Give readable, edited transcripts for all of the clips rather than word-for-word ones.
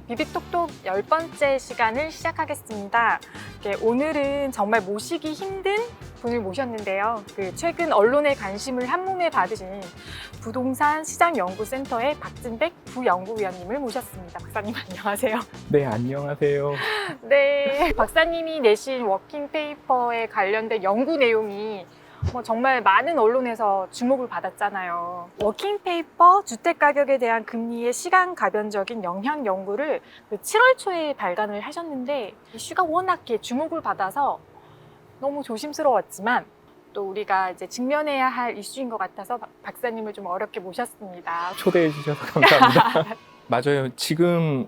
비비톡톡 10번째 시간을 시작하겠습니다. 오늘은 정말 모시기 힘든 분을 모셨는데요. 최근 언론의 관심을 한몸에 받으신 부동산 시장연구센터의 박진백 부연구위원님을 모셨습니다. 박사님 안녕하세요. 네, 안녕하세요. 네, 박사님이 내신 워킹페이퍼에 관련된 연구 내용이 정말 많은 언론에서 주목을 받았잖아요. 워킹페이퍼 주택가격에 대한 금리의 시간 가변적인 영향 연구를 7월 초에 발간을 하셨는데 이슈가 워낙 주목을 받아서 너무 조심스러웠지만 또 우리가 이제 직면해야 할 이슈인 것 같아서 박사님을 좀 어렵게 모셨습니다. 초대해 주셔서 감사합니다. 맞아요. 지금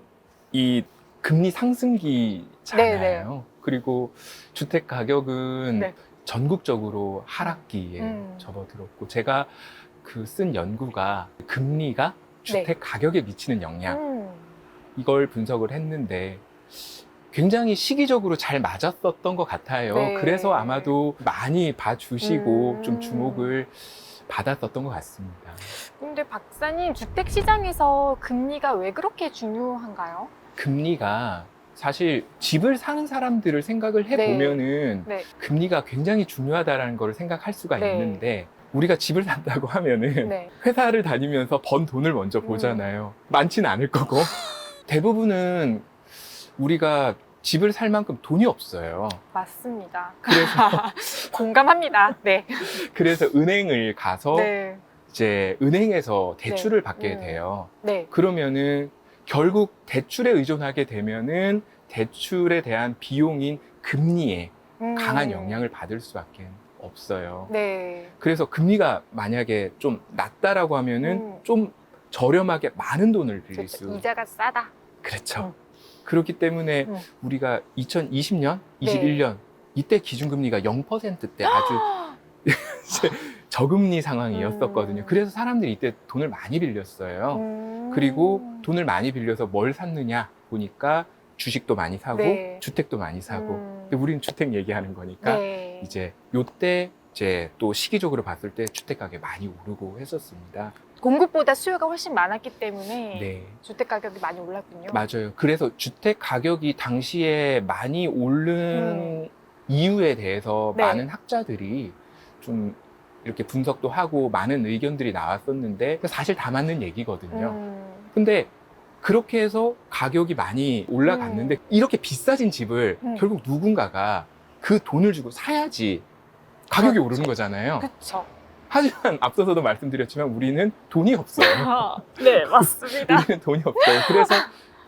이 금리 상승기잖아요. 네네. 그리고 주택 가격은 네. 전국적으로 하락기에 접어들었고, 제가 쓴 연구가 금리가 주택 가격에 미치는 영향, 이걸 분석을 했는데 굉장히 시기적으로 잘 맞았었던 것 같아요. 네. 그래서 아마도 많이 봐주시고 좀 주목을 받았었던 것 같습니다. 근데 박사님, 주택 시장에서 금리가 왜 그렇게 중요한가요? 금리가 사실 집을 사는 사람들을 생각을 해보면은 네. 금리가 굉장히 중요하다는 걸 생각할 수가 네. 있는데, 우리가 집을 산다고 하면은 네. 회사를 다니면서 번 돈을 먼저 보잖아요. 많지는 않을 거고 대부분은 우리가 집을 살 만큼 돈이 없어요. 맞습니다. 그래서 공감합니다. 네. 그래서 은행을 가서 네. 이제 은행에서 대출을 받게 돼요. 네. 그러면은 결국 대출에 의존하게 되면은 대출에 대한 비용인 금리에 강한 영향을 받을 수밖에 없어요. 네. 그래서 금리가 만약에 좀 낮다라고 하면은 좀 저렴하게 많은 돈을 빌릴 수. 이자가 싸다. 그렇죠. 그렇기 때문에 우리가 2020년, 21년 이때 기준금리가 0%대 아주 저금리 상황이었었거든요. 그래서 사람들이 이때 돈을 많이 빌렸어요. 그리고 돈을 많이 빌려서 뭘 샀느냐 보니까 주식도 많이 사고 네. 주택도 많이 사고. 근데 우리는 주택 얘기하는 거니까 네. 이제 요때 이제 또 시기적으로 봤을 때 주택 가격이 많이 오르고 했었습니다. 공급보다 수요가 훨씬 많았기 때문에 네. 주택 가격이 많이 올랐군요. 맞아요. 그래서 주택 가격이 당시에 많이 오른 이유에 대해서 네. 많은 학자들이 좀 이렇게 분석도 하고 많은 의견들이 나왔었는데 사실 다 맞는 얘기거든요. 근데 그렇게 해서 가격이 많이 올라갔는데 이렇게 비싸진 집을 결국 누군가가 그 돈을 주고 사야지 가격이 그렇죠. 오르는 거잖아요. 그렇죠. 하지만 앞서서도 말씀드렸지만 우리는 돈이 없어요. 네, 맞습니다. 우리는 돈이 없어요. 그래서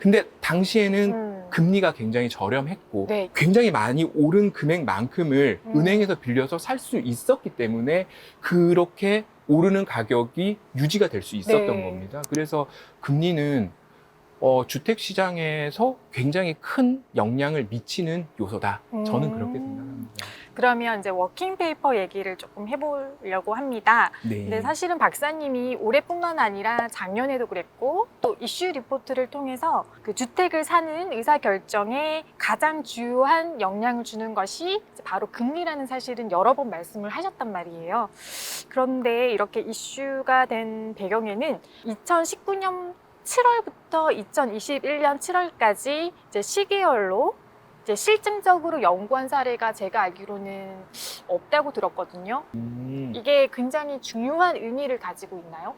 근데 당시에는 금리가 굉장히 저렴했고 네. 굉장히 많이 오른 금액만큼을 은행에서 빌려서 살 수 있었기 때문에 그렇게 오르는 가격이 유지가 될 수 있었던 네. 겁니다. 그래서 금리는 주택 시장에서 굉장히 큰 영향을 미치는 요소다. 저는 그렇게 생각합니다. 그러면 이제 워킹페이퍼 얘기를 조금 해보려고 합니다. 네. 근데 사실은 박사님이 올해뿐만 아니라 작년에도 그랬고 또 이슈 리포트를 통해서 주택을 사는 의사결정에 가장 주요한 영향을 주는 것이 바로 금리라는 사실은 여러 번 말씀을 하셨단 말이에요. 그런데 이렇게 이슈가 된 배경에는 2019년 7월부터 2021년 7월까지 이제 시계열로 이제 실증적으로 연구한 사례가 제가 알기로는 없다고 들었거든요. 이게 굉장히 중요한 의미를 가지고 있나요?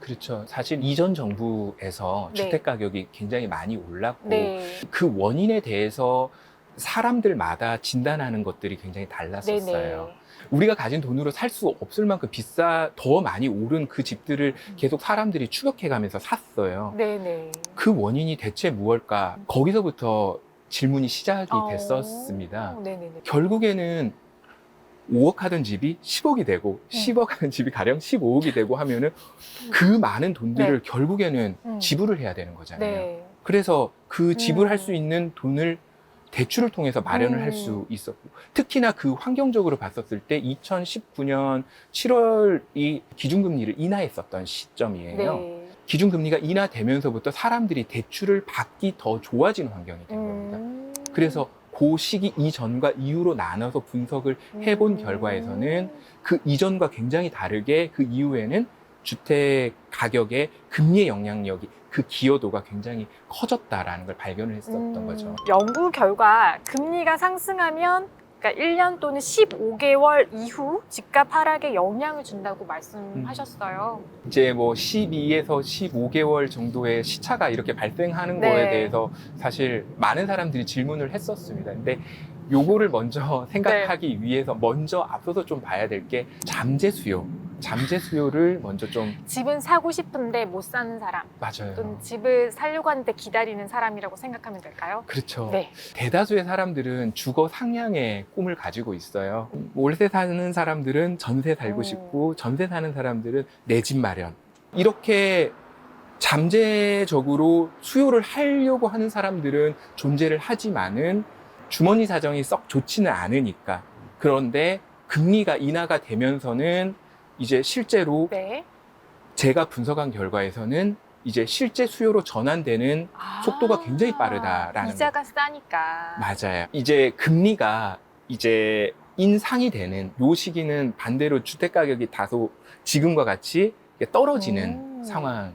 그렇죠. 사실 이전 정부에서 네. 주택 가격이 굉장히 많이 올랐고 네. 그 원인에 대해서 사람들마다 진단하는 것들이 굉장히 달랐었어요. 네네. 우리가 가진 돈으로 살 수 없을 만큼 더 많이 오른 그 집들을 계속 사람들이 추격해가면서 샀어요. 네네. 그 원인이 대체 무엇일까? 거기서부터 질문이 시작이 됐었습니다. 네네네. 결국에는 5억 하던 집이 10억이 되고 10억 하던 집이 가령 15억이 되고 하면은 그 많은 돈들을 결국에는 지불을 해야 되는 거잖아요. 네. 그래서 그 지불할 수 있는 돈을 대출을 통해서 마련을 할 수 있었고, 특히나 그 환경적으로 봤었을 때 2019년 7월이 기준금리를 인하했었던 시점이에요. 네. 기준금리가 인하되면서부터 사람들이 대출을 받기 더 좋아지는 환경이 된 겁니다. 그래서 그 시기 이전과 이후로 나눠서 분석을 해본 결과에서는 그 이전과 굉장히 다르게 그 이후에는 주택 가격에 금리의 영향력이 그 기여도가 굉장히 커졌다라는 걸 발견을 했었던 거죠. 연구 결과 금리가 상승하면 그러니까 1년 또는 15개월 이후 집값 하락에 영향을 준다고 말씀하셨어요. 이제 뭐 12에서 15개월 정도의 시차가 이렇게 발생하는 네. 거에 대해서 사실 많은 사람들이 질문을 했었습니다. 근데 요거를 먼저 생각하기 위해서 먼저 앞서서 좀 봐야 될 게 잠재 수요. 잠재 수요를 먼저 좀 집은 사고 싶은데 못 사는 사람, 또는 맞아요. 집을 살려고 하는데 기다리는 사람이라고 생각하면 될까요? 그렇죠. 네. 대다수의 사람들은 주거 상향의 꿈을 가지고 있어요. 월세 사는 사람들은 전세 살고 싶고 전세 사는 사람들은 내 집 마련. 이렇게 잠재적으로 수요를 하려고 하는 사람들은 존재를 하지만은 주머니 사정이 썩 좋지는 않으니까. 그런데 금리가 인하가 되면서는 이제 실제로 네. 제가 분석한 결과에서는 이제 실제 수요로 전환되는 속도가 굉장히 빠르다라는 이자가 싸니까. 맞아요. 이제 금리가 이제 인상이 되는 요 시기는 반대로 주택 가격이 다소 지금과 같이 떨어지는 상황일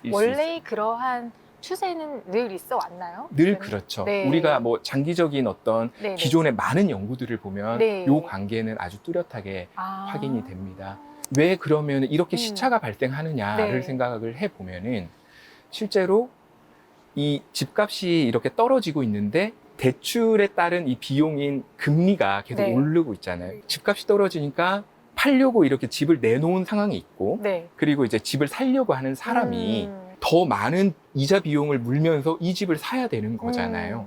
수 있어요. 원래 그러한 추세는 늘 있어 왔나요? 늘 그렇죠. 네. 우리가 뭐 장기적인 어떤 네네. 기존의 많은 연구들을 보면 네. 요 관계는 아주 뚜렷하게 아. 확인이 됩니다. 왜 그러면 이렇게 시차가 발생하느냐를 네. 생각을 해보면은 실제로 이 집값이 이렇게 떨어지고 있는데 대출에 따른 이 비용인 금리가 계속 네. 오르고 있잖아요. 집값이 떨어지니까 팔려고 이렇게 집을 내놓은 상황이 있고 네. 그리고 이제 집을 살려고 하는 사람이 더 많은 이자 비용을 물면서 이 집을 사야 되는 거잖아요.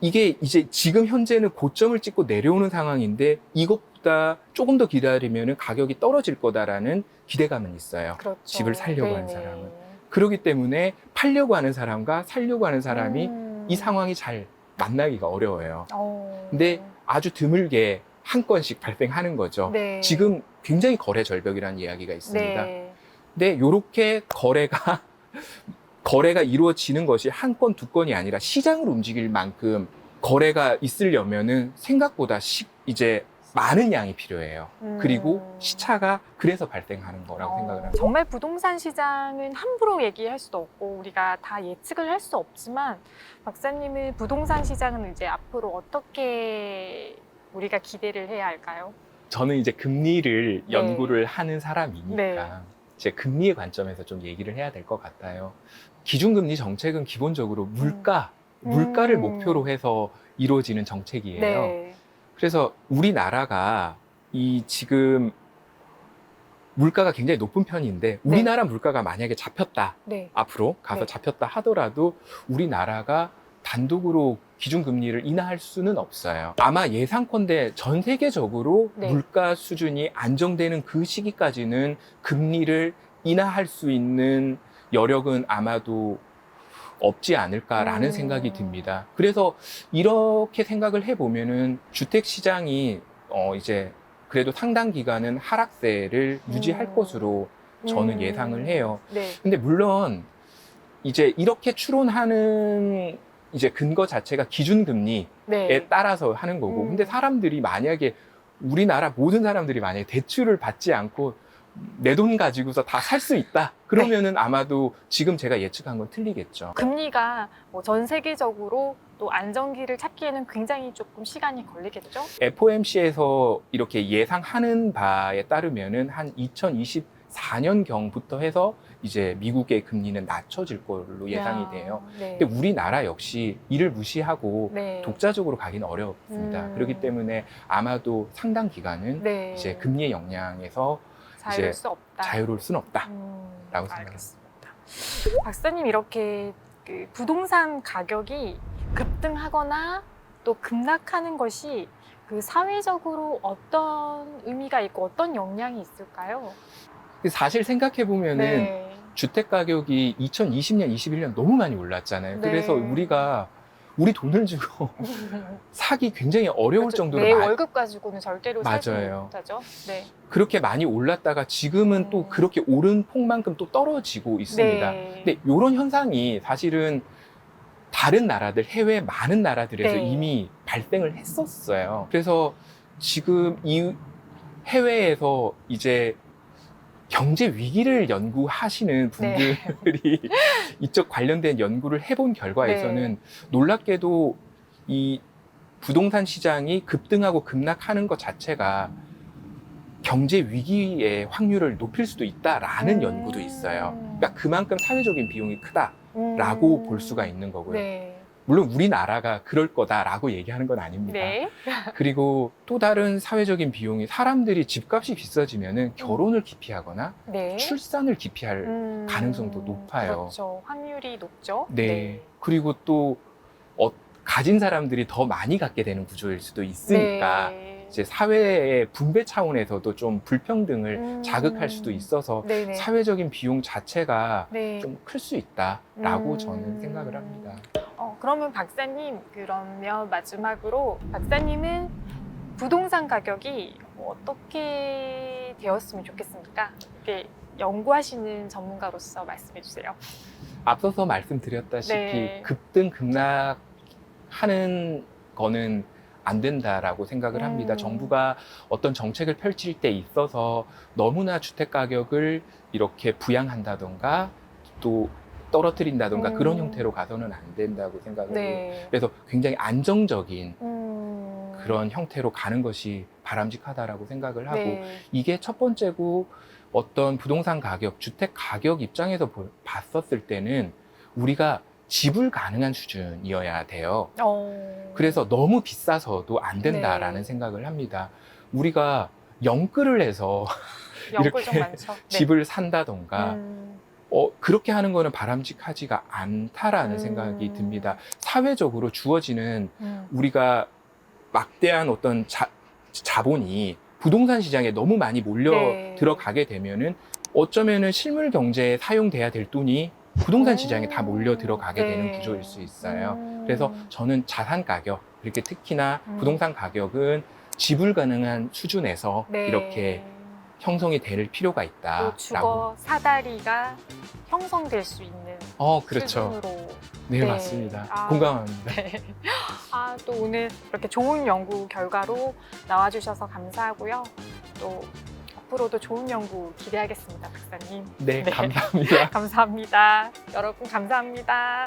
이게 이제 지금 현재는 고점을 찍고 내려오는 상황인데 이것보다 조금 더 기다리면 가격이 떨어질 거다라는 기대감은 있어요. 그렇죠. 집을 살려고 하는 네네. 사람은. 그렇기 때문에 팔려고 하는 사람과 살려고 하는 사람이 이 상황이 잘 만나기가 어려워요. 근데 아주 드물게 한 건씩 발생하는 거죠. 네. 지금 굉장히 거래 절벽이라는 이야기가 있습니다. 네. 근데 이렇게 거래가 이루어지는 것이 한 건, 두 건이 아니라 시장을 움직일 만큼 거래가 있으려면은 생각보다 이제 많은 양이 필요해요. 그리고 시차가 그래서 발생하는 거라고 생각을 합니다. 정말 부동산 시장은 함부로 얘기할 수도 없고 우리가 다 예측을 할 수 없지만 박사님은 부동산 시장은 이제 앞으로 어떻게 우리가 기대를 해야 할까요? 저는 이제 금리를 네. 연구를 하는 사람이니까 네. 이제 금리의 관점에서 좀 얘기를 해야 될 것 같아요. 기준금리 정책은 기본적으로 물가를 목표로 해서 이루어지는 정책이에요. 네. 그래서 우리나라가 지금 물가가 굉장히 높은 편인데 우리나라 물가가 만약에 잡혔다, 네. 앞으로 가서 네. 잡혔다 하더라도 우리나라가 단독으로 기준금리를 인하할 수는 없어요. 아마 예상컨대 전 세계적으로 네. 물가 수준이 안정되는 그 시기까지는 금리를 인하할 수 있는 여력은 아마도 없지 않을까라는 생각이 듭니다. 그래서 이렇게 생각을 해보면은 주택 시장이 이제 그래도 상당 기간은 하락세를 유지할 것으로 저는 예상을 해요. 네. 근데 물론 이제 이렇게 추론하는 이제 근거 자체가 기준금리에 네. 따라서 하는 거고, 근데 사람들이 만약에 우리나라 모든 사람들이 만약에 대출을 받지 않고 내 돈 가지고서 다 살 수 있다 그러면은 아마도 지금 제가 예측한 건 틀리겠죠. 금리가 뭐 전 세계적으로 또 안정기를 찾기에는 굉장히 조금 시간이 걸리겠죠? FOMC에서 이렇게 예상하는 바에 따르면은 한 2024년경부터 해서 이제 미국의 금리는 낮춰질 걸로 예상이 돼요. 네. 근데 우리나라 역시 이를 무시하고 네. 독자적으로 가기는 어렵습니다. 그렇기 때문에 아마도 상당 기간은 네. 이제 금리의 영향에서 자유로울 이제 수 없다. 자유로울 수는 없다. 라고 알겠습니다. 박사님 이렇게 그 부동산 가격이 급등하거나 또 급락하는 것이 그 사회적으로 어떤 의미가 있고 어떤 영향이 있을까요? 사실 생각해 보면은 네. 주택 가격이 2020년, 21년 너무 많이 올랐잖아요. 네. 그래서 우리 돈을 주고 사기 굉장히 어려울 그렇죠. 정도로 내 월급 가지고는 절대로 살지 맞아요. 못하죠. 네. 그렇게 많이 올랐다가 지금은 또 그렇게 오른 폭만큼 또 떨어지고 있습니다. 네. 근데 이런 현상이 사실은 다른 나라들, 해외 많은 나라들에서 네. 이미 발생을 했었어요. 그래서 지금 이 해외에서 이제 경제 위기를 연구하시는 네. 분들이 이쪽 관련된 연구를 해본 결과에서는 네. 놀랍게도 이 부동산 시장이 급등하고 급락하는 것 자체가 경제 위기의 확률을 높일 수도 있다라는 연구도 있어요. 그러니까 그만큼 사회적인 비용이 크다라고 볼 수가 있는 거고요. 네. 물론 우리나라가 그럴 거다라고 얘기하는 건 아닙니다. 네. 그리고 또 다른 사회적인 비용이 사람들이 집값이 비싸지면은 결혼을 기피하거나 네. 출산을 기피할 가능성도 높아요. 그렇죠. 확률이 높죠. 네. 그리고 또 가진 사람들이 더 많이 갖게 되는 구조일 수도 있으니까 네. 이제 사회의 분배 차원에서도 좀 불평등을 자극할 수도 있어서 네네. 사회적인 비용 자체가 네. 좀 클 수 있다라고 저는 생각을 합니다. 그러면 박사님, 그러면 마지막으로 박사님은 부동산 가격이 어떻게 되었으면 좋겠습니까? 이렇게 연구하시는 전문가로서 말씀해 주세요. 앞서서 말씀드렸다시피 네. 급등 급락하는 거는 안 된다라고 생각을 합니다. 정부가 어떤 정책을 펼칠 때 있어서 너무나 주택 가격을 이렇게 부양한다던가 또 떨어뜨린다던가 그런 형태로 가서는 안 된다고 생각을 해요. 네. 그래서 굉장히 안정적인 그런 그런 형태로 가는 것이 바람직하다라고 생각을 하고 네. 이게 첫 번째고 어떤 부동산 가격, 주택 가격 입장에서 봤었을 때는 우리가 지불 가능한 수준이어야 돼요. 그래서 너무 비싸서도 안 된다라는 네. 생각을 합니다. 우리가 영끌을 해서 연구 좀 이렇게 많죠. 네. 집을 산다던가 그렇게 하는 거는 바람직하지가 않다라는 음. 생각이 듭니다. 사회적으로 주어지는 우리가 막대한 어떤 자본이 부동산 시장에 너무 많이 몰려 네. 들어가게 되면은 어쩌면은 실물 경제에 사용돼야 될 돈이 부동산 시장에 다 몰려 들어가게 네. 되는 구조일 수 있어요. 그래서 저는 자산 가격, 이렇게 특히나 부동산 가격은 지불 가능한 수준에서 네. 이렇게 형성이 될 필요가 또 있다라고. 주거 사다리가 형성될 수 있는 그렇죠. 수준으로. 네, 네. 맞습니다. 공감합니다. 네. 또 오늘 이렇게 좋은 연구 결과로 나와주셔서 감사하고요. 또 앞으로도 좋은 연구 기대하겠습니다, 박사님. 네, 네. 감사합니다. 감사합니다. 여러분 감사합니다.